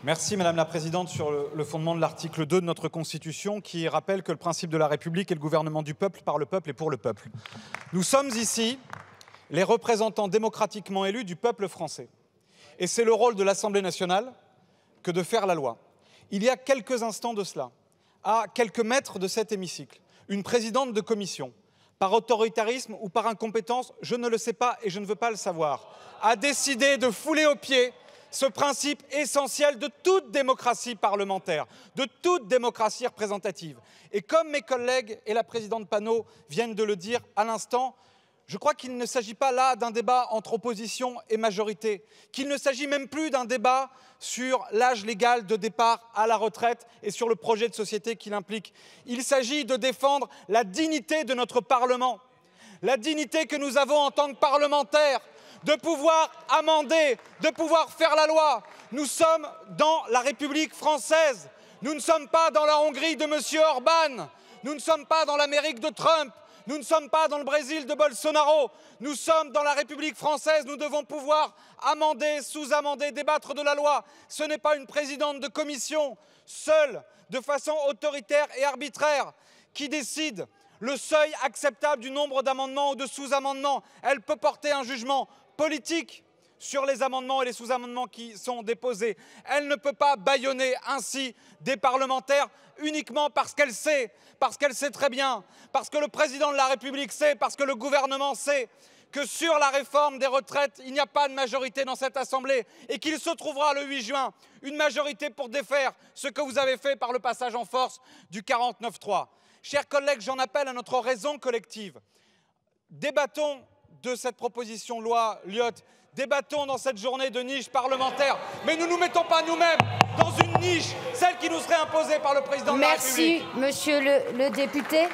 Merci Madame la Présidente. Sur le fondement de l'article 2 de notre Constitution qui rappelle que le principe de la République est le gouvernement du peuple, par le peuple et pour le peuple. Nous sommes ici les représentants démocratiquement élus du peuple français. Et c'est le rôle de l'Assemblée nationale que de faire la loi. Il y a quelques instants de cela, à quelques mètres de cet hémicycle, une présidente de commission, par autoritarisme ou par incompétence, je ne le sais pas et je ne veux pas le savoir, a décidé de fouler aux pieds ce principe essentiel de toute démocratie parlementaire, de toute démocratie représentative. Et comme mes collègues et la présidente Panot viennent de le dire à l'instant, je crois qu'il ne s'agit pas là d'un débat entre opposition et majorité, qu'il ne s'agit même plus d'un débat sur l'âge légal de départ à la retraite et sur le projet de société qu'il implique. Il s'agit de défendre la dignité de notre Parlement, la dignité que nous avons en tant que parlementaires, de pouvoir amender, de pouvoir faire la loi. Nous sommes dans la République française. Nous ne sommes pas dans la Hongrie de M. Orban. Nous ne sommes pas dans l'Amérique de Trump. Nous ne sommes pas dans le Brésil de Bolsonaro. Nous sommes dans la République française. Nous devons pouvoir amender, sous-amender, débattre de la loi. Ce n'est pas une présidente de commission, seule, de façon autoritaire et arbitraire, qui décide le seuil acceptable du nombre d'amendements ou de sous-amendements. Elle peut porter un jugement politique sur les amendements et les sous-amendements qui sont déposés. Elle ne peut pas bâillonner ainsi des parlementaires uniquement parce qu'elle sait très bien, parce que le président de la République sait, parce que le gouvernement sait que sur la réforme des retraites, il n'y a pas de majorité dans cette Assemblée et qu'il se trouvera le 8 juin une majorité pour défaire ce que vous avez fait par le passage en force du 49.3. Chers collègues, j'en appelle à notre raison collective. Débattons de cette proposition de loi Lyotte, débattons dans cette journée de niche parlementaire, mais ne nous mettons pas nous-mêmes dans une niche, celle qui nous serait imposée par le président de la République. Merci, monsieur le député.